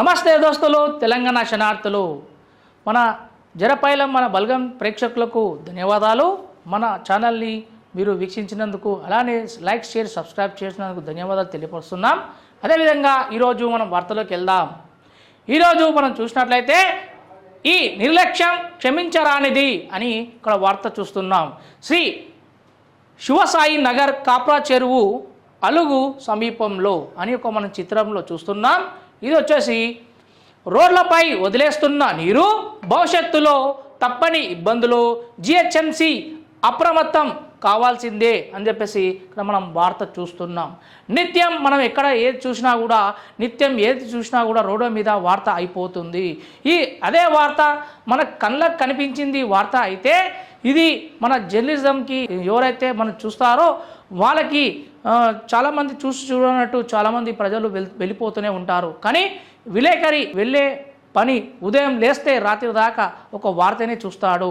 నమస్తే దోస్తులు, తెలంగాణ శనార్థులు. మన జరపైలం మన బల్గం ప్రేక్షకులకు ధన్యవాదాలు. మన ఛానల్ని మీరు వీక్షించినందుకు, అలానే లైక్, షేర్, సబ్స్క్రైబ్ చేసినందుకు ధన్యవాదాలు తెలియపరుస్తున్నాం. అదేవిధంగా ఈరోజు మనం వార్తలోకి వెళ్దాం. ఈరోజు మనం చూసినట్లయితే ఈ నిర్లక్ష్యం క్షమించరానిది అని ఇక్కడ వార్త చూస్తున్నాం. శ్రీ శివసాయి నగర్ కాప్రా చెరువు అలుగు సమీపంలో అని ఒక మనం చిత్రంలో చూస్తున్నాం. ఇది వచ్చేసి రోడ్లపై వదిలేస్తున్న నీరు భవిష్యత్తులో తప్పని ఇబ్బందులు, జిహెచ్ఎంసి అప్రమత్తం కావాల్సిందే అని చెప్పేసి ఇక్కడ మనం వార్త చూస్తున్నాం. నిత్యం మనం ఎక్కడ ఏది చూసినా కూడా రోడ్డు మీద వార్త అయిపోతుంది. అదే వార్త మన కళ్ళకు కనిపించింది వార్త అయితే, ఇది మన జర్నలిజంకి ఎవరైతే మనం చూస్తారో వాళ్ళకి చాలామంది చూడనట్టు చాలామంది ప్రజలు వెళ్ళిపోతూనే ఉంటారు. కానీ విలేకరి వెళ్ళే పని ఉదయం లేస్తే రాత్రి దాకా ఒక వార్తనే చూస్తాడు.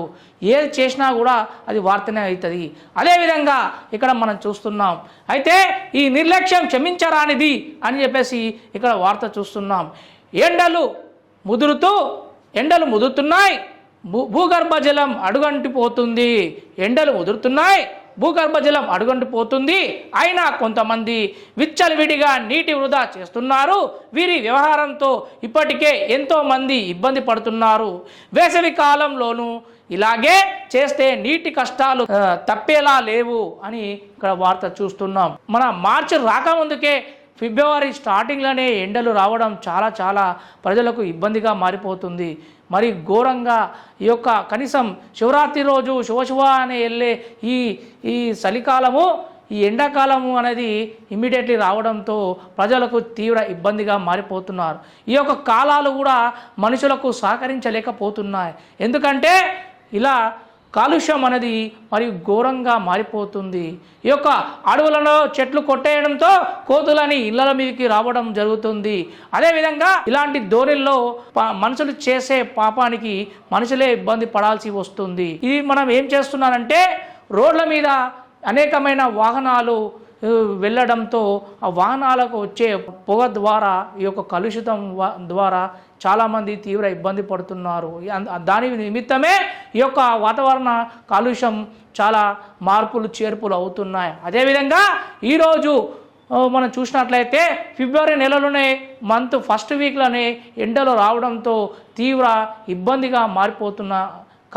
ఏది చేసినా కూడా అది వార్తనే అవుతుంది. అదేవిధంగా ఇక్కడ మనం చూస్తున్నాం. అయితే ఈ నిర్లక్ష్యం క్షమించరానిది అని చెప్పేసి ఇక్కడ వార్త చూస్తున్నాం. ఎండలు ముదురుతున్నాయి, భూగర్భ జలం అడుగంటిపోతుంది. ఎండలు ముదురుతున్నాయి, భూగర్భ జలం అడుగంటిపోతుంది. అయినా కొంతమంది విచ్చలవిడిగా నీటి వృధా చేస్తున్నారు. వీరి వ్యవహారంతో ఇప్పటికే ఎంతో మంది ఇబ్బంది పడుతున్నారు. వేసవి కాలంలోనూ ఇలాగే చేస్తే నీటి కష్టాలు తప్పేలా లేవు అని ఇక్కడ వార్త చూస్తున్నాం. మన మార్చి రాకముందుకే ఫిబ్రవరి స్టార్టింగ్లోనే ఎండలు రావడం చాలా ప్రజలకు ఇబ్బందిగా మారిపోతుంది. మరి ఘోరంగా ఈ యొక్క కనీసం శివరాత్రి రోజు శివ అని వెళ్ళే ఈ చలికాలము, ఈ ఎండాకాలము అనేది ఇమ్మీడియట్లీ రావడంతో ప్రజలకు తీవ్ర ఇబ్బందిగా మారిపోతున్నారు. ఈ యొక్క కాలాలు కూడా మనుషులకు సహకరించలేకపోతున్నాయి. ఎందుకంటే ఇలా కాలుష్యం అనేది మరి ఘోరంగా మారిపోతుంది. ఈ యొక్క అడవులలో చెట్లు కొట్టేయడంతో కోతులని ఇళ్ల మీదకి రావడం జరుగుతుంది. అదేవిధంగా ఇలాంటి ధోరణిలో మనుషులు చేసే పాపానికి మనుషులే ఇబ్బంది పడాల్సి వస్తుంది. ఇది మనం ఏం చేస్తున్నారంటే, రోడ్ల మీద అనేకమైన వాహనాలు వెళ్ళడంతో ఆ వాహనాలకు వచ్చే పొగ ద్వారా, ఈ యొక్క కలుషితం ద్వారా చాలామంది తీవ్ర ఇబ్బంది పడుతున్నారు. దాని నిమిత్తమే ఈ యొక్క వాతావరణ కాలుష్యం చాలా మార్పులు చేర్పులు అవుతున్నాయి. అదేవిధంగా ఈరోజు మనం చూసినట్లయితే ఫిబ్రవరి నెలలోనే మంత్ ఫస్ట్ వీక్లోనే ఎండలు రావడంతో తీవ్ర ఇబ్బందిగా మారిపోతున్న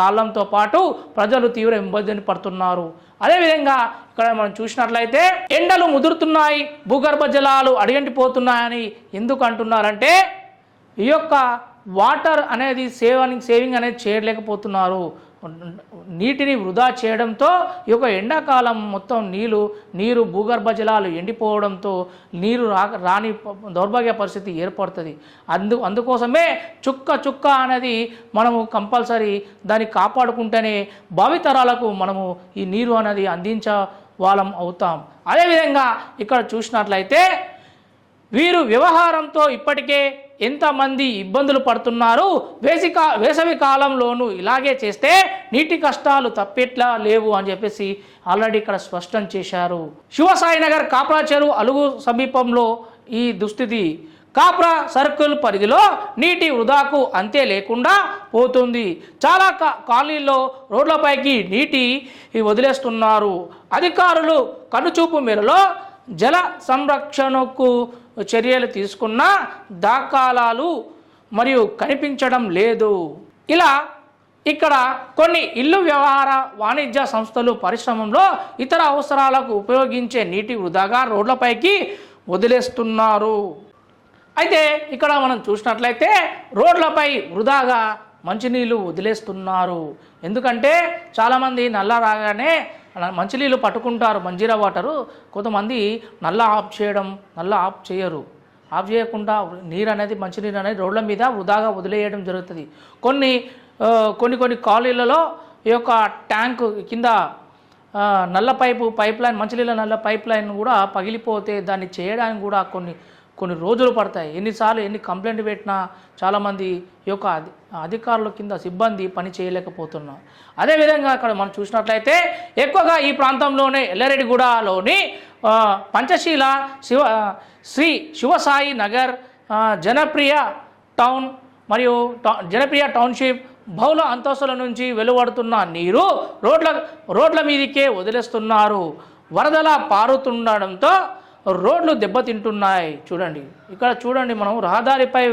కాలంతో పాటు ప్రజలు తీవ్ర ఇబ్బందిని పడుతున్నారు. అదేవిధంగా ఇక్కడ మనం చూసినట్లయితే ఎండలు ముదురుతున్నాయి, భూగర్భ జలాలు అడుగంటిపోతున్నాయని ఎందుకు అంటున్నారంటే, ఈ యొక్క వాటర్ అనేది సేవింగ్ అనేది చేయలేకపోతున్నారు. నీటిని వృధా చేయడంతో ఈ యొక్క ఎండాకాలం మొత్తం నీరు భూగర్భ జలాలు ఎండిపోవడంతో నీరు రాని దౌర్భాగ్య పరిస్థితి ఏర్పడుతుంది. అందుకోసమే చుక్క అనేది మనము కంపల్సరీ దాన్ని కాపాడుకుంటేనే భావితరాలకు మనము ఈ నీరు అనేది అందించే వాళ్ళం అవుతాం. అదేవిధంగా ఇక్కడ చూసినట్లయితే వీరు వ్యవహారంతో ఇప్పటికే ఎంతమంది ఇబ్బందులు పడుతున్నారు. వేసవి కాలంలోనూ ఇలాగే చేస్తే నీటి కష్టాలు తప్పేట్లా లేవు అని చెప్పేసి ఆల్రెడీ ఇక్కడ స్పష్టం చేశారు. శివసాయి నగర్ కాప్రా చెరువు అలుగు సమీపంలో ఈ దుస్థితి. కాప్రా సర్కిల్ పరిధిలో నీటి వృధాకు అంతే లేకుండా పోతుంది. చాలా కాలనీల్లో రోడ్లపైకి నీటి వదిలేస్తున్నారు. అధికారులు కనుచూపు మేరలో జల సంరక్షణకు చర్యలు తీసుకున్న దాఖలాలు మరియు కనిపించడం లేదు. ఇలా ఇక్కడ కొన్ని ఇల్లు వ్యవహార వాణిజ్య సంస్థలు పరిశ్రమలో ఇతర అవసరాలకు ఉపయోగించే నీటి వృధాగా రోడ్లపైకి వదిలేస్తున్నారు. అయితే ఇక్కడ మనం చూసినట్లయితే రోడ్లపై వృధాగా మంచినీళ్ళు వదిలేస్తున్నారు. ఎందుకంటే చాలామంది నల్ల రాగానే మంచినీళ్ళు పట్టుకుంటారు, మంజీరా వాటరు. కొంతమంది నల్ల ఆఫ్ చేయరు. ఆఫ్ చేయకుండా మంచినీరు అనేది రోడ్ల మీద వృధాగా వదిలేయడం జరుగుతుంది. కొన్ని కాలనీలలో ఈ యొక్క ట్యాంకు కింద నల్ల పైప్ లైన్, మంచినీళ్ళ నల్ల పైప్ లైన్ కూడా పగిలిపోతే దాన్ని చేయడానికి కూడా కొన్ని రోజులు పడతాయి. ఎన్ని కంప్లైంట్ పెట్టినా చాలామంది ఈ యొక్క అధికారుల కింద సిబ్బంది పని చేయలేకపోతున్నారు. అదేవిధంగా అక్కడ మనం చూసినట్లయితే ఎక్కువగా ఈ ప్రాంతంలోనే ఎల్లారెడ్డిగూడలోని పంచశీల శ్రీ శివసాయి నగర్ జనప్రియ టౌన్ మరియు జనప్రియ టౌన్షిప్ బహుళ అంతస్తుల నుంచి వెలువడుతున్న నీరు రోడ్ల మీదకే వదిలేస్తున్నారు. వరదలా పారుతుండడంతో రోడ్లు దెబ్బతింటున్నాయి. చూడండి, ఇక్కడ చూడండి, మనం రహదారిపై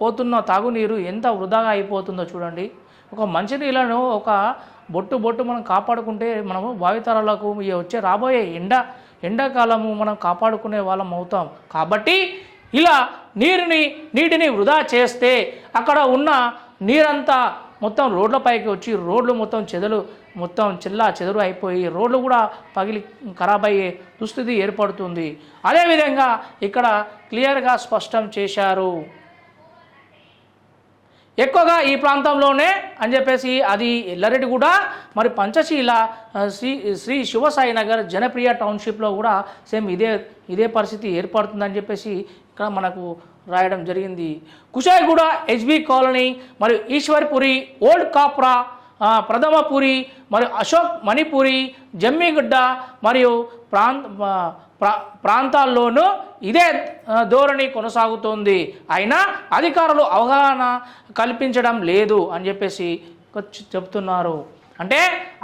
పోతున్న తాగునీరు ఎంత వృధాగా అయిపోతుందో చూడండి. ఒక మంచినీళ్ళను ఒక బొట్టు మనం కాపాడుకుంటే మనము భావితరాలకు వచ్చే రాబోయే ఎండాకాలము మనం కాపాడుకునే వాళ్ళం అవుతాం. కాబట్టి ఇలా నీటిని వృధా చేస్తే అక్కడ ఉన్న నీరంతా మొత్తం రోడ్లపైకి వచ్చి రోడ్లు మొత్తం చెదరు అయిపోయి రోడ్లు కూడా పగిలి ఖరాబ్ అయ్యే దుస్థితి ఏర్పడుతుంది. అదేవిధంగా ఇక్కడ క్లియర్గా స్పష్టం చేశారు. ఎక్కువగా ఈ ప్రాంతంలోనే అని చెప్పేసి అది ఎల్లారెడ్డిగూడ మరి పంచశీల శ్రీ శివసాయి నగర్ జనప్రియ టౌన్షిప్లో కూడా సేమ్ ఇదే పరిస్థితి ఏర్పడుతుందని చెప్పేసి ఇక్కడ మనకు రాయడం జరిగింది. కుషాయిగూడ హెచ్బి కాలనీ మరియు ఈశ్వర్పురి ఓల్డ్ కాప్రా ప్రథమపురి మరియు అశోక్ మణిపురి జమ్మిగుడ్డ మరియు ప్రాంతాల్లోనూ ఇదే ధోరణి కొనసాగుతోంది. అయినా అధికారులు అవగాహన కల్పించడం లేదు అని చెప్పేసి చెప్తున్నారు. అంటే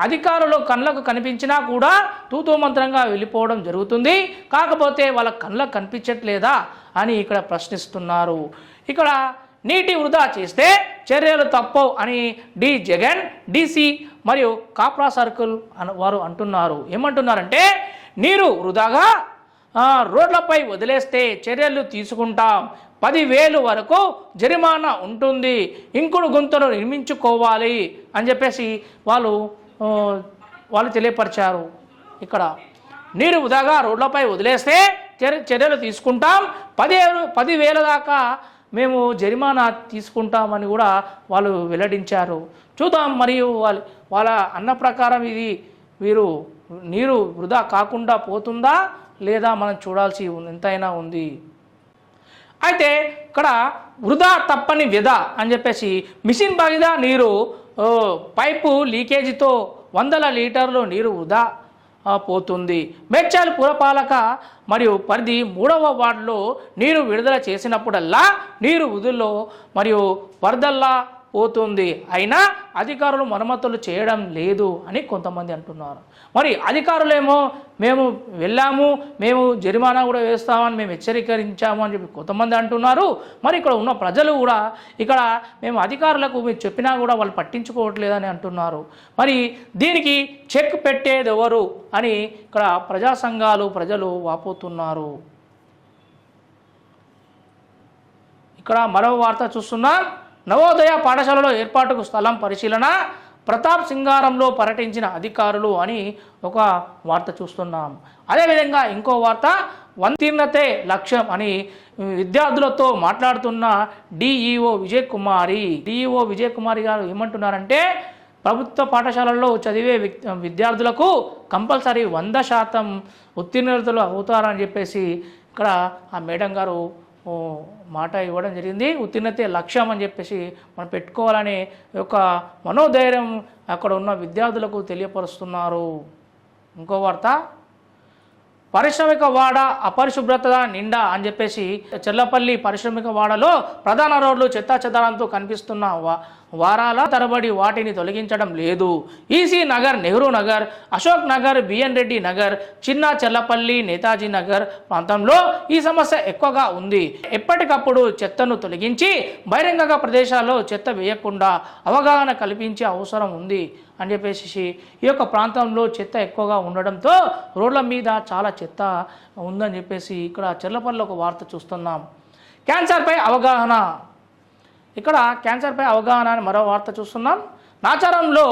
అధికారులు కళ్ళకు కనిపించినా కూడా తూతూ మంత్రంగా వెళ్ళిపోవడం జరుగుతుంది. కాకపోతే వాళ్ళ కళ్ళకు కనిపించట్లేదా అని ఇక్కడ ప్రశ్నిస్తున్నారు. ఇక్కడ నీటి వృధా చేస్తే చర్యలు తప్పవు అని జగన్ డీసీ మరియు కాప్రా సర్కిల్ వారు అంటున్నారు. ఏమంటున్నారంటే నీరు వృధాగా రోడ్లపై వదిలేస్తే చర్యలు తీసుకుంటాం, 10,000 వరకు జరిమానా ఉంటుంది, ఇంకుడు గుంతలు నిర్మించుకోవాలి అని చెప్పేసి వాళ్ళు తెలియపరిచారు. ఇక్కడ నీరు వృధాగా రోడ్లపై వదిలేస్తే చర్యలు తీసుకుంటాం, 10,000 దాకా మేము జరిమానా తీసుకుంటామని కూడా వాళ్ళు వెల్లడించారు. చూద్దాం మరియు వాళ్ళ అన్న ప్రకారం వీరు నీరు వృధా కాకుండా పోతుందా లేదా మనం చూడాల్సి ఎంతైనా ఉంది. అయితే ఇక్కడ వృధా తప్పని వ్యధ అని చెప్పేసి మిషన్ బాగిదా నీరు పైపు లీకేజీతో 100 లీటర్లు నీరు వృధా పోతుంది. మేడ్చల్ పురపాలక మరియు పరిధి 3వ వార్డులో నీరు విడుదల చేసినప్పుడల్లా నీరు వృధుల్లో మరియు వరదల్లా పోతుంది. అయినా అధికారులు మరమ్మతులు చేయడం లేదు అని కొంతమంది అంటున్నారు. మరి అధికారులేమో మేము వెళ్ళాము, మేము జరిమానా కూడా వేస్తామని మేము హెచ్చరించాము అని చెప్పి కొంతమంది అంటున్నారు. మరి ఇక్కడ ఉన్న ప్రజలు కూడా ఇక్కడ మేము అధికారులకు మీరు చెప్పినా కూడా వాళ్ళు పట్టించుకోవట్లేదని అంటున్నారు. మరి దీనికి చెక్ పెట్టేది ఎవరు అని ఇక్కడ ప్రజా సంఘాలు ప్రజలు వాపోతున్నారు. ఇక్కడ మరో వార్త చూస్తున్నాం. నవోదయ పాఠశాలలో ఏర్పాటుకు స్థలం పరిశీలన, ప్రతాప్ సింగారంలో పర్యటించిన అధికారులు అని ఒక వార్త చూస్తున్నాం. అదేవిధంగా ఇంకో వార్త, ఉత్తీర్ణతే లక్ష్యం అని విద్యార్థులతో మాట్లాడుతున్న డిఈఓ విజయ్ కుమారి గారు ఏమంటున్నారంటే ప్రభుత్వ పాఠశాలల్లో చదివే విద్యార్థులకు కంపల్సరీ 100% ఉత్తీర్ణతలు అవుతారని చెప్పేసి ఇక్కడ ఆ మేడం గారు మాట ఇవ్వడం జరిగింది. ఉత్తీర్ణతే లక్ష్యం అని చెప్పేసి మనం పెట్టుకోవాలని ఒక మనోధైర్యం అక్కడ ఉన్న విద్యార్థులకు తెలియపరుస్తున్నారు. ఇంకో వార్త, పారిశ్రామిక వాడ అపరిశుభ్రత నిండా అని చెప్పేసి చెర్లపల్లి పారిశ్రామిక వాడలో ప్రధాన రోడ్లు చెత్తాచెదారంతో కనిపిస్తున్న వారాల తరబడి వాటిని తొలగించడం లేదు. ఈసీ నగర్, నెహ్రూ నగర్, అశోక్ నగర్, బిఎన్ రెడ్డి నగర్, చిన్న చెర్లపల్లి, నేతాజీ నగర్ ప్రాంతంలో ఈ సమస్య ఎక్కువగా ఉంది. ఎప్పటికప్పుడు చెత్తను తొలగించి బహిరంగ ప్రదేశాల్లో చెత్త వేయకుండా అవగాహన కల్పించే అవసరం ఉంది అని చెప్పేసి ఈ యొక్క ప్రాంతంలో చెత్త ఎక్కువగా ఉండడంతో రోడ్ల మీద చాలా చెత్త ఉందని చెప్పేసి ఇక్కడ చెర్లపల్లిలో ఒక వార్త చూస్తున్నాం. క్యాన్సర్పై అవగాహన, ఇక్కడ క్యాన్సర్పై అవగాహన అని మరో వార్త చూస్తున్నాం. నాచారంలో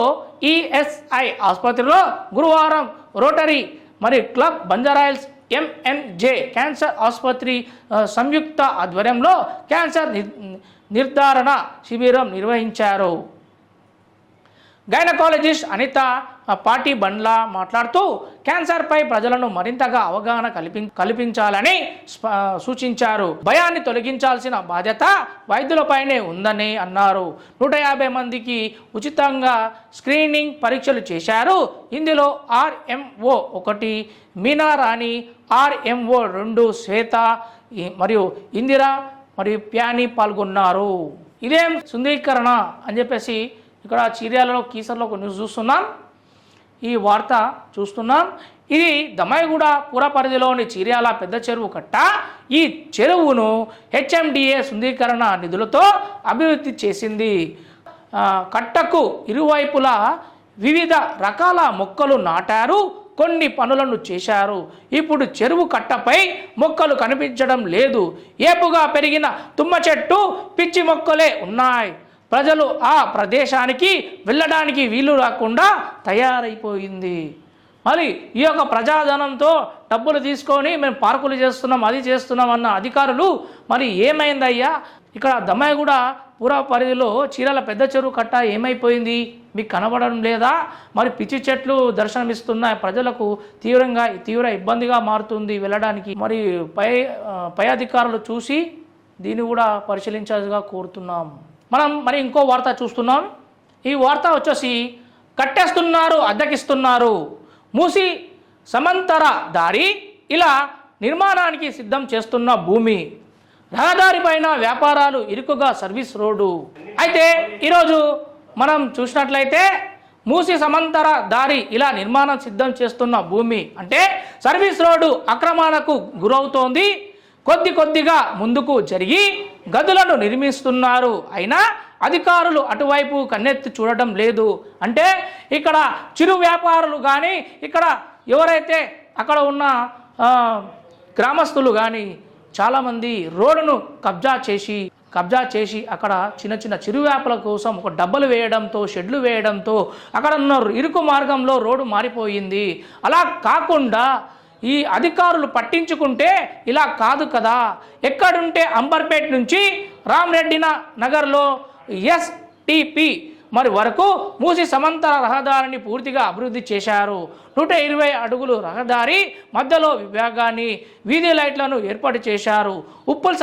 ఈఎస్ఐ ఆసుపత్రిలో గురువారం రోటరీ మరియు క్లబ్ బంజారాయిల్స్ ఎంఎన్జే క్యాన్సర్ ఆసుపత్రి సంయుక్త ఆధ్వర్యంలో క్యాన్సర్ నిర్ధారణ శిబిరం నిర్వహించారు. గైనకాలజిస్ట్ అనిత పాటి బండ్లా మాట్లాడుతూ క్యాన్సర్పై ప్రజలను మరింతగా అవగాహన కల్పించాలని సూచించారు. భయాన్ని తొలగించాల్సిన బాధ్యత వైద్యులపైనే ఉందని అన్నారు. 150 మందికి ఉచితంగా స్క్రీనింగ్ పరీక్షలు చేశారు. ఇందులో RMO 1 మీనా రాణి, RMO 2 శ్వేత మరియు ఇందిరా మరియు ప్యాని పాల్గొన్నారు. ఇదేం సుందరీకరణ అని చెప్పేసి ఇక్కడ చీర్యాలలో కీసర్లో ఒక న్యూస్ చూస్తున్నాం, ఈ వార్త చూస్తున్నాం. ఇది దమ్మాయిగూడ పుర పరిధిలోని చీర్యాల పెద్ద చెరువు కట్ట. ఈ చెరువును హెచ్ఎండిఏ సుందరీకరణ నిధులతో అభివృద్ధి చేసింది. కట్టకు ఇరువైపులా వివిధ రకాల మొక్కలు నాటారు, కొన్ని పనులను చేశారు. ఇప్పుడు చెరువు కట్టపై మొక్కలు కనిపించడం లేదు. ఏపుగా పెరిగిన తుమ్మ చెట్టు, పిచ్చి మొక్కలే ఉన్నాయి. ప్రజలు ఆ ప్రదేశానికి వెళ్ళడానికి వీలు రాకుండా తయారైపోయింది. మరి ఈ యొక్క ప్రజాధనంతో డబ్బులు తీసుకొని మేము పార్కులు చేస్తున్నాం, అది చేస్తున్నాం అన్న అధికారులు మరి ఏమైందయ్యా? ఇక్కడ దమ్మాయిగూడ పుర పరిధిలో చీరాల పెద్ద చెరువు కట్ట ఏమైపోయింది? మీకు కనబడడం లేదా? మరి పిచ్చి చెట్లు దర్శనమిస్తున్నాయి, ప్రజలకు తీవ్ర ఇబ్బందిగా మారుతుంది వెళ్ళడానికి. మరి పై అధికారులు చూసి దీన్ని కూడా పరిశీలించాల్సిగా కోరుతున్నాం. మనం మరి ఇంకో వార్త చూస్తున్నాం. ఈ వార్త వచ్చేసి కట్టేస్తున్నారు, అద్దెకిస్తున్నారు. మూసి సమాంతర దారి ఇలా నిర్మాణానికి సిద్ధం చేస్తున్న భూమి, రహదారి పైన వ్యాపారాలు, ఇరుకుగా సర్వీస్ రోడ్డు. అయితే ఈరోజు మనం చూసినట్లయితే మూసి సమాంతర దారి ఇలా నిర్మాణం సిద్ధం చేస్తున్న భూమి అంటే సర్వీస్ రోడ్డు ఆక్రమణకు గురవుతోంది. కొద్దిగా ముందుకు జరిగి గదులను నిర్మిస్తున్నారు. అయినా అధికారులు అటువైపు కన్నెత్తి చూడటం లేదు. అంటే ఇక్కడ చిరు వ్యాపారులు కానీ, ఇక్కడ ఎవరైతే అక్కడ ఉన్న గ్రామస్తులు కానీ చాలామంది రోడ్డును కబ్జా చేసి అక్కడ చిన్న చిరు వ్యాపారుల కోసం ఒక డబ్బలు వేయడంతో, షెడ్లు వేయడంతో అక్కడ ఉన్న ఇరుకు మార్గంలో రోడ్డు మారిపోయింది. అలా కాకుండా ఈ అధికారులు పట్టించుకుంటే ఇలా కాదు కదా. ఎక్కడుంటే అంబర్పేట్ నుంచి రామరెడ్డి నగర్లో ఎస్టిపి మరి వరకు మూసి సమాంతర రహదారిని పూర్తిగా అభివృద్ధి చేశారు. 120 అడుగులు రహదారి మధ్యలో విభాగాన్ని, వీధి లైట్లను ఏర్పాటు చేశారు. ఉప్పల్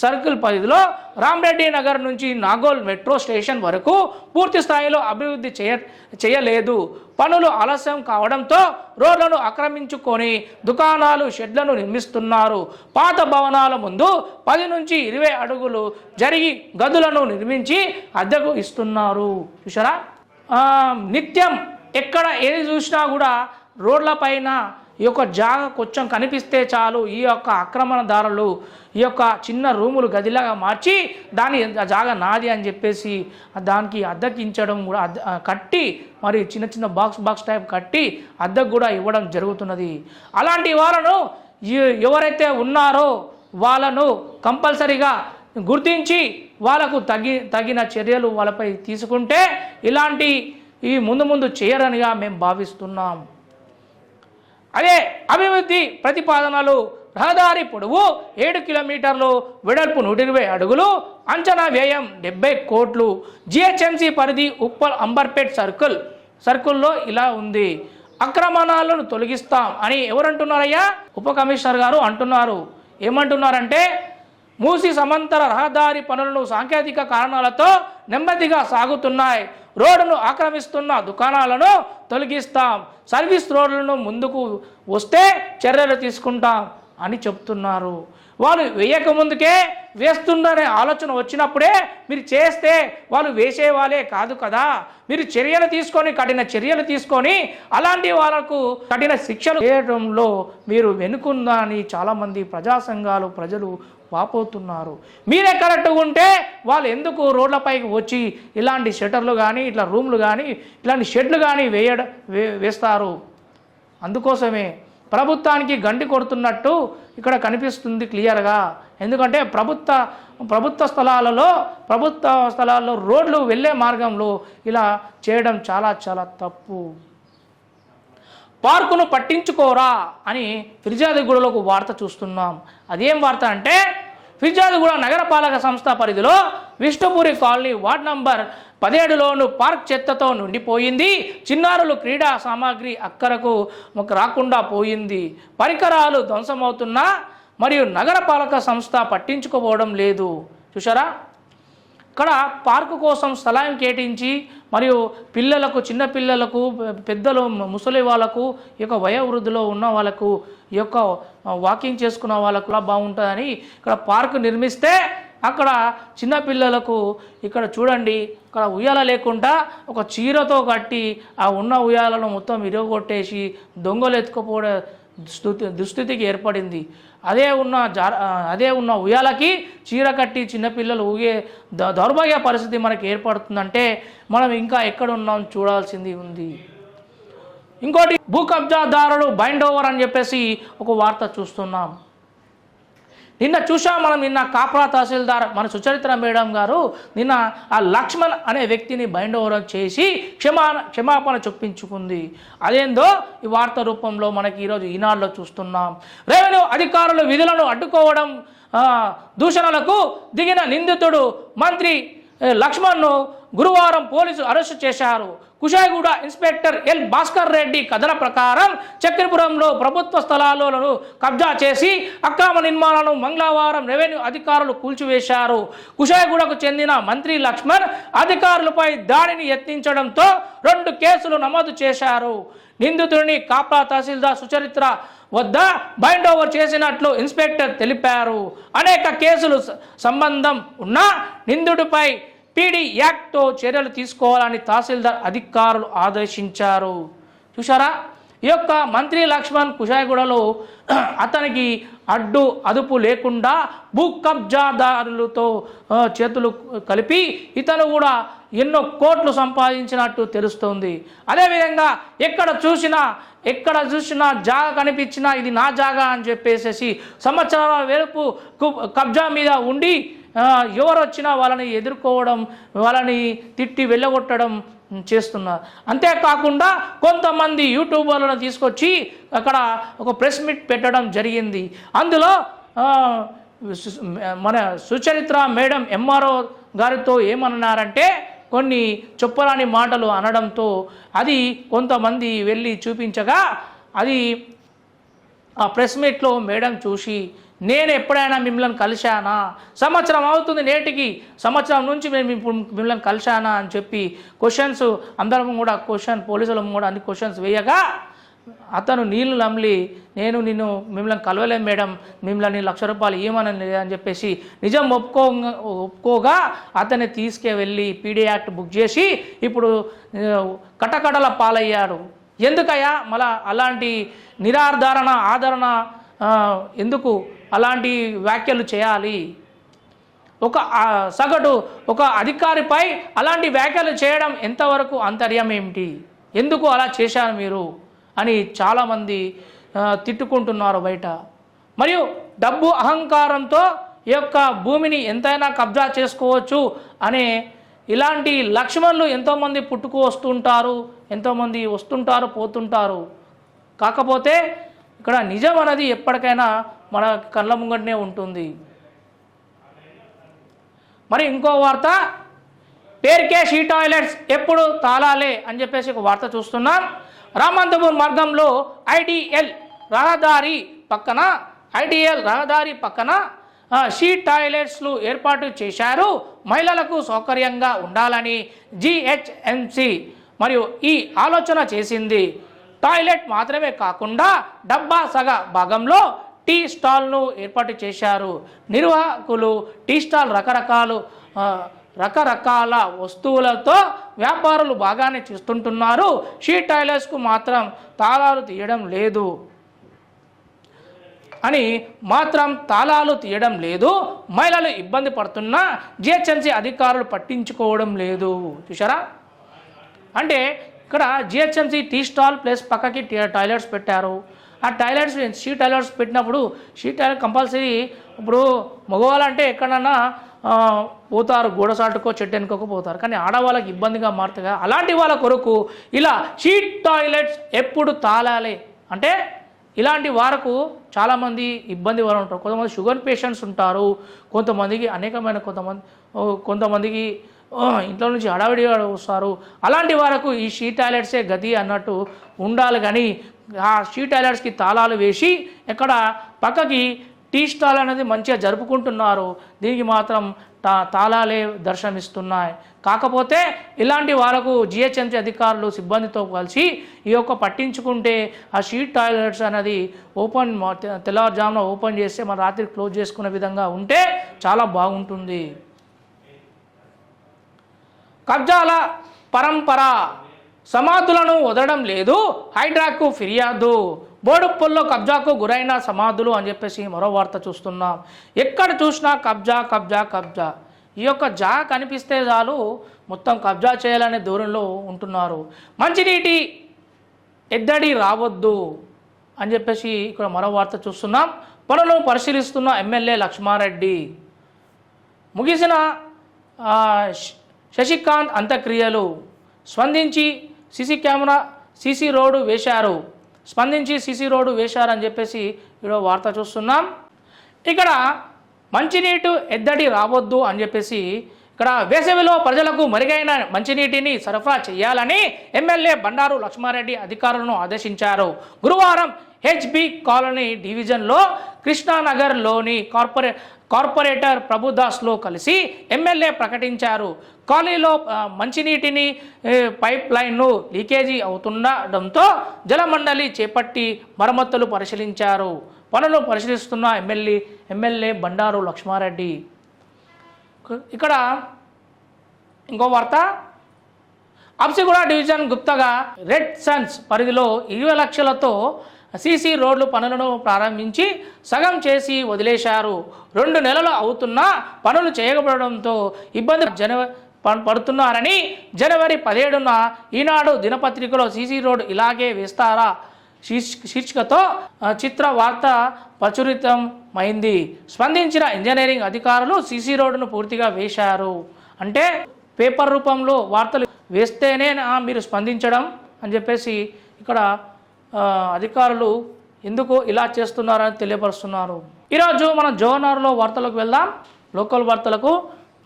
సర్కిల్ పరిధిలో రామరెడ్డి నగర్ నుంచి నాగోల్ మెట్రో స్టేషన్ వరకు పూర్తి స్థాయిలో అభివృద్ధి చేయలేదు. పనులు ఆలస్యం కావడంతో రోడ్లను ఆక్రమించుకొని దుకాణాలు, షెడ్లను నిర్మిస్తున్నారు. పాత భవనాల ముందు 10 నుంచి 20 అడుగులు జరిగి గదులను నిర్మించి అద్దెకు ఇస్తున్నారు. చూసారా, నిత్యం ఎక్కడ ఏది చూసినా కూడా రోడ్లపైన ఈ యొక్క జాగా కొంచెం కనిపిస్తే చాలు ఈ యొక్క ఆక్రమణదారులు ఈ యొక్క చిన్న రూములు గదిలాగా మార్చి దాని జాగా నాది అని చెప్పేసి దానికి అద్దెకించడం కూడా కట్టి మరి చిన్న బాక్స్ టైప్ కట్టి అద్దెకు కూడా ఇవ్వడం జరుగుతున్నది. అలాంటి వాళ్ళను ఎవరైతే ఉన్నారో వాళ్ళను కంపల్సరీగా గుర్తించి వాళ్ళకు తగిన చర్యలు వాళ్ళపై తీసుకుంటే ఇలాంటి ఈ ముందు చేయరనిగా మేము భావిస్తున్నాం. అదే అభివృద్ధి ప్రతిపాదనలు, రహదారి పొడవు 7 కిలోమీటర్లు, వెడల్పు 120 అడుగులు, అంచనా వ్యయం 70 కోట్లు. జిహెచ్ఎంసీ పరిధి ఉప్పల్ అంబర్పేట్ సర్కిల్లో ఇలా ఉంది. ఆక్రమణాలను తొలగిస్తాం అని ఎవరంటున్నారయ్యా? ఉప కమిషనర్ గారు అంటున్నారు. ఏమంటున్నారంటే మూసి సమాంతర రహదారి పనులను సాంకేతిక కారణాలతో నెమ్మదిగా సాగుతున్నాయి. రోడ్డును ఆక్రమిస్తున్న దుకాణాలను తొలగిస్తాం. సర్వీస్ రోడ్లను ముందుకు వస్తే చర్యలు తీసుకుంటాం అని చెప్తున్నారు. వాళ్ళు వేయకముందుకే వేస్తుందనే ఆలోచన వచ్చినప్పుడే మీరు చేస్తే వాళ్ళు వేసేవాళ్ళే కాదు కదా. మీరు కఠిన చర్యలు తీసుకొని అలాంటి వాళ్ళకు కఠిన శిక్షలు చేయడంలో మీరు వెనుకుందని చాలామంది ప్రజా సంఘాలు, ప్రజలు వాపోతున్నారు. మీరే కరెక్ట్గా ఉంటే వాళ్ళు ఎందుకు రోడ్లపైకి వచ్చి ఇలాంటి షట్టర్లు కానీ, ఇట్లా రూమ్లు కానీ, ఇలాంటి షెడ్లు కానీ వేస్తారు? అందుకోసమే ప్రభుత్వానికి గండి కొడుతున్నట్టు ఇక్కడ కనిపిస్తుంది క్లియర్గా. ఎందుకంటే ప్రభుత్వ స్థలాల్లో రోడ్లు వెళ్ళే మార్గంలో ఇలా చేయడం చాలా తప్పు. పార్కును పట్టించుకోరా అని ఫిర్యాదుగూడలో ఒక వార్త చూస్తున్నాం. అదేం వార్త అంటే ఫిర్యాదుగూడ నగరపాలక సంస్థ పరిధిలో విష్ణుపురి కాలనీ వార్డ్ నంబర్ 17లోను పార్క్ చెత్తతో నిండిపోయింది. చిన్నారులు క్రీడా సామాగ్రి అక్కరకు రాకుండా పోయింది. పరికరాలు ధ్వంసమవుతున్నా మరియు నగరపాలక సంస్థ పట్టించుకోవడం లేదు. చూసారా, ఇక్కడ పార్కు కోసం స్థలాన్ని కేటాయించి మరియు పిల్లలకు, చిన్న పిల్లలకు, పెద్దలు, ముసలి వాళ్ళకు, ఈ యొక్క వయోవృద్ధిలో ఉన్న వాళ్ళకు, ఈ యొక్క వాకింగ్ చేసుకున్న వాళ్ళకు అలా బాగుంటుందని ఇక్కడ పార్కు నిర్మిస్తే అక్కడ చిన్నపిల్లలకు ఇక్కడ చూడండి, ఇక్కడ ఉయ్యాల లేకుండా ఒక చీరతో కట్టి ఆ ఉన్న ఉయ్యాలను మొత్తం విరగొట్టేసి దొంగలు ఎత్తుకుపోవడం దుస్థితికి ఏర్పడింది. అదే ఉన్న ఉయ్యాలకి చీర కట్టి చిన్నపిల్లలు ఊగే దౌర్భాగ్య పరిస్థితి మనకి ఏర్పడుతుందంటే మనం ఇంకా ఎక్కడ ఉన్నాం చూడాల్సింది ఉంది. ఇంకోటి, భూ కబ్జాదారులు బైండ్ ఓవర్ అని చెప్పేసి ఒక వార్త చూస్తున్నాం. నిన్న చూసాం మనం. నిన్న కాప్రా తహసీల్దార్ మన సుచరిత్ర మేడం గారు నిన్న ఆ లక్ష్మణ్ అనే వ్యక్తిని బైండ్ ఓవర్ చేసి క్షమాపణ చొప్పించుకుంది. అదేందో ఈ వార్త రూపంలో మనకి ఈరోజు ఈనాడులో చూస్తున్నాం. రెవెన్యూ అధికారులు విధులను అడ్డుకోవడం, దూషణలకు దిగిన నిందితుడు మంత్రి లక్ష్మణ్ను గురువారం పోలీసులు అరెస్టు చేశారు. కుషాయిగూడ ఇన్స్పెక్టర్ ఎల్ భాస్కర్ రెడ్డి కథన ప్రకారం చక్రపురంలో ప్రభుత్వ స్థలాలను కబ్జా చేసి అక్రమ నిర్మాణాలను మంగళవారం రెవెన్యూ అధికారులు కూల్చివేశారు. కుషాయిగూడకు చెందిన మంత్రి లక్ష్మణ్ అధికారులపై దాడిని యత్నించడంతో 2 కేసులు నమోదు చేశారు. నిందితుడిని కాప్రా తహసీల్దార్ సుచరిత్ర వద్ద బైండ్ ఓవర్ చేసినట్లు ఇన్స్పెక్టర్ తెలిపారు. అనేక కేసులు సంబంధం ఉన్న నిందితుడిపై పీడీ యాక్ట్తో చర్యలు తీసుకోవాలని తహసీల్దార్ అధికారులు ఆదేశించారు. చూసారా, ఈ యొక్క మంత్రి లక్ష్మణ్ కుషాయిగూడలో అతనికి అదుపు లేకుండా భూ కబ్జాదారులతో చేతులు కలిపి ఇతను కూడా ఎన్నో కోట్లు సంపాదించినట్టు తెలుస్తోంది. అదేవిధంగా ఎక్కడ చూసినా జాగా కనిపించినా ఇది నా జాగా అని చెప్పేసి సంవత్సరాల వెలుపు కబ్జా మీద ఉండి ఎవరు వచ్చినా వాళ్ళని ఎదుర్కోవడం, వాళ్ళని తిట్టి వెళ్ళగొట్టడం చేస్తున్నారు. అంతేకాకుండా కొంతమంది యూట్యూబర్లను తీసుకొచ్చి అక్కడ ఒక ప్రెస్ మీట్ పెట్టడం జరిగింది. అందులో మన సుచరిత్ర మేడం ఎంఆర్ఓ గారితో ఏమన్నారంటే కొన్ని చెప్పరాని మాటలు అనడంతో అది కొంతమంది వెళ్ళి చూపించగా అది ఆ ప్రెస్ మీట్లో మేడం చూసి, నేను ఎప్పుడైనా మిమ్మల్ని కలిశానా, సంవత్సరం అవుతుంది నేటికి, సంవత్సరం నుంచి మేము ఇప్పుడు మిమ్మల్ని కలిశానా అని చెప్పి క్వశ్చన్స్ అందరం కూడా పోలీసులం కూడా అన్ని క్వశ్చన్స్ వేయగా అతను నీళ్లు నమ్మి, నేను మిమ్మల్ని కలవలేం మేడం, మిమ్మల్ని ₹1,00,000 ఇవ్వమని అని చెప్పేసి నిజం ఒప్పుకోగా అతన్ని తీసుకువెళ్ళి పీడీ యాక్ట్ బుక్ చేసి ఇప్పుడు కటకటల పాలయ్యాడు. ఎందుకయ్యా మళ్ళా అలాంటి ఆదరణ ఎందుకు అలాంటి వ్యాఖ్యలు చేయాలి? ఒక అధికారిపై అలాంటి వ్యాఖ్యలు చేయడం ఎంతవరకు అంతర్యం ఏమిటి? ఎందుకు అలా చేశారు మీరు అని చాలామంది తిట్టుకుంటున్నారు బయట. మరియు డబ్బు అహంకారంతో ఈ యొక్క భూమిని ఎంతైనా కబ్జా చేసుకోవచ్చు అనే ఇలాంటి లక్ష్మణులు ఎంతోమంది పుట్టుకు వస్తుంటారు, ఎంతోమంది వస్తుంటారు పోతుంటారు. కాకపోతే ఇక్కడ నిజం అనేది ఎప్పటికైనా మన కళ్ళ ముంగటనే ఉంటుంది. మరి ఇంకో వార్త, పేరుకే షీ టాయిలెట్స్ ఎప్పుడు తాళాలే అని చెప్పేసి ఒక వార్త చూస్తున్నాం. రామంతపూర్ మార్గంలో ఐడిఎల్ రహదారి పక్కన షీ టాయిలెట్స్లు ఏర్పాటు చేశారు. మహిళలకు సౌకర్యంగా ఉండాలని జిహెచ్ఎంసి మరియు ఈ ఆలోచన చేసింది. టాయిలెట్ మాత్రమే కాకుండా డబ్బా సగ భాగంలో టీ స్టాల్ను ఏర్పాటు చేశారు. నిర్వాహకులు టీ స్టాల్ రకరకాల వస్తువులతో వ్యాపారులు బాగానే చేస్తుంటున్నారు. షీ టాయిలెట్స్కు మాత్రం తాళాలు తీయడం లేదు. మహిళలు ఇబ్బంది పడుతున్నా జిహెచ్ఎంసీ అధికారులు పట్టించుకోవడం లేదు. చూసారా, అంటే ఇక్కడ జిహెచ్ఎంసీ టీ స్టాల్ ప్లస్ పక్కకి టాయిలెట్స్ పెట్టారు. ఆ టాయిలెట్స్ షీ టాయిలెట్స్ పెట్టినప్పుడు షీ టాయిలెట్ కంపల్సరీ ఇప్పుడు మగవాళ్ళంటే ఎక్కడన్నా పోతారు, గోడసాటుకో చెట్టు వెనుకో పోతారు, కానీ ఆడవాళ్ళకి ఇబ్బందిగా మారుతుంది. అలాంటి వాళ్ళ కొరకు ఇలా షీ టాయిలెట్స్ ఎప్పుడు తాళాలి అంటే ఇలాంటి వారకు చాలామంది ఇబ్బంది వాళ్ళు ఉంటారు. కొంతమంది షుగర్ పేషెంట్స్ ఉంటారు, కొంతమందికి కొంతమందికి ఇంట్లో నుంచి హడావిడిగా వస్తారు. అలాంటి వారకు ఈ షీ టాయిలెట్సే గతి అన్నట్టు ఉండాలి. కానీ ఆ షీ టాయిలెట్స్కి తాళాలు వేసి ఎక్కడ పక్కకి టీ స్టాల్ అనేది మంచిగా జరుపుకుంటున్నారు. దీనికి మాత్రం తాళాలే దర్శనమిస్తున్నాయి. కాకపోతే ఇలాంటి వాళ్ళకు జిహెచ్ఎంసీ అధికారులు సిబ్బందితో కలిసి ఈ యొక్క పట్టించుకుంటే ఆ షీట్ టాయిలెట్స్ అనేది తెల్లవారుజామున ఓపెన్ చేస్తే మన రాత్రి క్లోజ్ చేసుకునే విధంగా ఉంటే చాలా బాగుంటుంది. కబ్జాల పరంపర, సమాధులను వదలడం లేదు, హైడ్రాకు ఫిర్యాదు. బోడుప్పల్లో కబ్జాకు గురైన సమాధులు అని చెప్పేసి మరో వార్త చూస్తున్నాం. ఎక్కడ చూసినా కబ్జా కబ్జా కబ్జా. ఈ యొక్క జా కనిపిస్తే చాలు మొత్తం కబ్జా చేయాలనే దూరంలో ఉంటున్నారు. మంచినీటి ఎద్దడి రావద్దు అని చెప్పేసి ఇక్కడ మరో వార్త చూస్తున్నాం. పనులను పరిశీలిస్తున్న ఎమ్మెల్యే లక్ష్మారెడ్డి. ముగిసిన శశికాంత్ అంత్యక్రియలు, స్పందించి సీసీ రోడ్డు వేశారని చెప్పేసి ఇక్కడ వార్త చూస్తున్నాం. ఇక్కడ మంచినీటి ఎద్దడి రావద్దు అని చెప్పేసి ఇక్కడ వేసవిలో ప్రజలకు మెరుగైన మంచినీటిని సరఫరా చేయాలని ఎమ్మెల్యే బండారు లక్ష్మారెడ్డి అధికారులను ఆదేశించారు. గురువారం హెచ్బి కాలనీ డివిజన్లో కృష్ణానగర్లోని కార్పొరేటర్ ప్రభుదాస్లో కలిసి ఎమ్మెల్యే ప్రకటించారు. కాలనీలో మంచినీటిని పైప్ లైన్ను లీకేజీ అవుతుండడంతో జలమండలి చేపట్టి మరమ్మతులు పరిశీలించారు. పనులు పరిశీలిస్తున్న ఎమ్మెల్యే బండారు లక్ష్మారెడ్డి. ఇక్కడ ఇంకో వార్త, అబ్సిగూడ డివిజన్ గుప్తగా రెడ్ సన్స్ పరిధిలో 20 లక్షలతో సీసీ రోడ్లు పనులను ప్రారంభించి సగం చేసి వదిలేశారు. 2 నెలలు అవుతున్నా పనులు చేయకపోవడంతో ఇబ్బంది పడుతున్నారని జనవరి 17న ఈనాడు దినపత్రికలో సీసీ రోడ్డు ఇలాగే వేస్తారా శీర్షికతో చిత్ర వార్త ప్రచురితమైంది. స్పందించిన ఇంజనీరింగ్ అధికారులు సీసీ రోడ్డును పూర్తిగా వేశారు. అంటే పేపర్ రూపంలో వార్తలు వేస్తేనే మీరు స్పందించడం అని చెప్పేసి ఇక్కడ అధికారులు ఎందుకు ఇలా చేస్తున్నారని తెలియపరుస్తున్నారు. ఈరోజు మనం జోనార్లో వార్తలకు వెళ్దాం. లోకల్ వార్తలకు.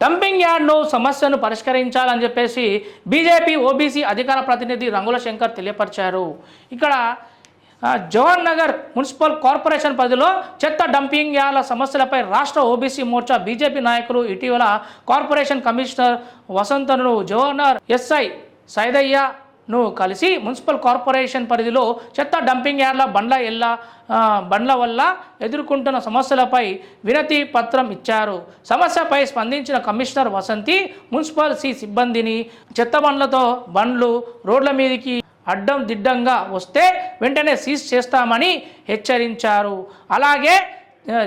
డంపింగ్ యార్డ్ను సమస్యను పరిష్కరించాలని చెప్పేసి బీజేపీ ఓబీసీ అధికార ప్రతినిధి రంగుల శంకర్ తెలియపరిచారు. ఇక్కడ జవహర్ నగర్ మున్సిపల్ కార్పొరేషన్ పరిధిలో చెత్త డంపింగ్ యార్డ్ల సమస్యలపై రాష్ట్ర ఓబీసీ మోర్చా బీజేపీ నాయకులు ఇటీవల కార్పొరేషన్ కమిషనర్ వసంతను జవహర్ ఎస్ఐ సైదయ్యను కలిసి మున్సిపల్ కార్పొరేషన్ పరిధిలో చెత్త డంపింగ్ యార్డ్ల బండ్ల వల్ల ఎదుర్కొంటున్న సమస్యలపై వినతి పత్రం ఇచ్చారు. సమస్యపై స్పందించిన కమిషనర్ వసంతి మున్సిపల్ సిబ్బందిని చెత్త బండ్లు రోడ్ల మీదకి అడ్డం దిడ్డంగా వస్తే వెంటనే సీజ్ చేస్తామని హెచ్చరించారు. అలాగే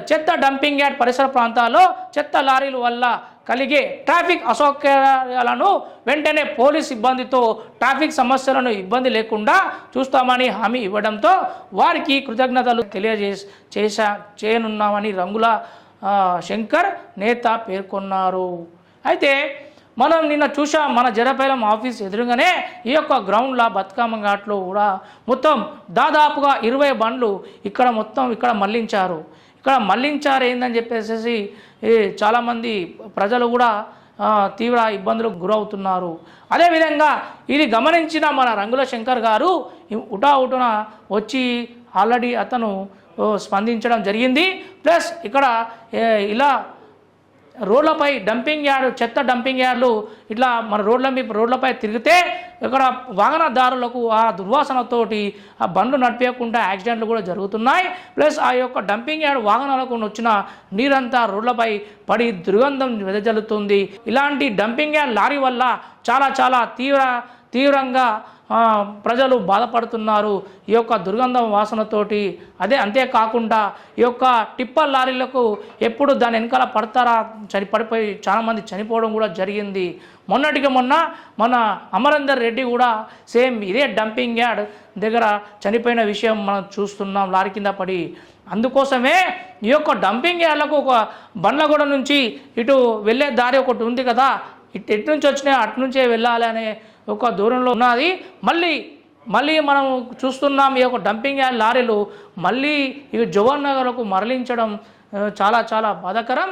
చెత్త డంపింగ్ యార్డ్ పరిసర ప్రాంతాల్లో చెత్త లారీల వల్ల కలిగే ట్రాఫిక్ అసౌకర్యాలను వెంటనే పోలీస్ సిబ్బందితో ట్రాఫిక్ సమస్యలను ఇబ్బంది లేకుండా చూస్తామని హామీ ఇవ్వడంతో వారికి కృతజ్ఞతలు చేయనున్నామని రంగుల శంకర్ నేత పేర్కొన్నారు. అయితే మనం నిన్న చూసాం, మన జరపైలం ఆఫీస్ ఎదురుగానే ఈ యొక్క గ్రౌండ్లో బతుకమ్మ ఘాట్లో కూడా మొత్తం దాదాపుగా 20 బండ్లు ఇక్కడ మళ్లించారు. ఏందని చెప్పేసి చాలామంది ప్రజలు కూడా తీవ్ర ఇబ్బందులకు గురవుతున్నారు. అదేవిధంగా ఇది గమనించిన మన రంగుల శంకర్ గారు ఉటావుటున వచ్చి ఆల్రెడీ అతను స్పందించడం జరిగింది. ప్లస్ ఇక్కడ ఇలా రోడ్లపై చెత్త డంపింగ్ యార్డ్లు ఇట్లా మన రోడ్లపై తిరిగితే ఇక్కడ వాహనదారులకు ఆ దుర్వాసనతోటి ఆ బండ్లు నడిపేయకుండా యాక్సిడెంట్లు కూడా జరుగుతున్నాయి. ప్లస్ ఆ యొక్క డంపింగ్ యార్డ్ వాహనాలకు వచ్చిన నీరంతా రోడ్లపై పడి దుర్గంధం వెదజల్లుతుంది. ఇలాంటి డంపింగ్ యార్డ్ లారీ వల్ల చాలా తీవ్రంగా ప్రజలు బాధపడుతున్నారు ఈ యొక్క దుర్గంధం వాసనతోటి. అంతేకాకుండా ఈ యొక్క టిప్పర్ లారీలకు ఎప్పుడు దాని వెనకాల పడిపోయి చాలామంది చనిపోవడం కూడా జరిగింది. మొన్నటికి మొన్న మన అమరేందర్ రెడ్డి కూడా సేమ్ ఇదే డంపింగ్ యార్డ్ దగ్గర చనిపోయిన విషయం మనం చూస్తున్నాం, లారీ కింద పడి. అందుకోసమే ఈ యొక్క డంపింగ్ యార్డ్లకు ఒక బండ్లగూడ నుంచి ఇటు వెళ్ళే దారి ఒకటి ఉంది కదా, ఎటు నుంచి వచ్చినా అటు నుంచే వెళ్ళాలి అనే ఒక దూరంలో ఉన్నది. మళ్ళీ మనం చూస్తున్నాం ఈ యొక్క డంపింగ్ యార్డ్ లారీలు మళ్ళీ ఈ జవహర్ నగర్కు మరలించడం చాలా బాధాకరం.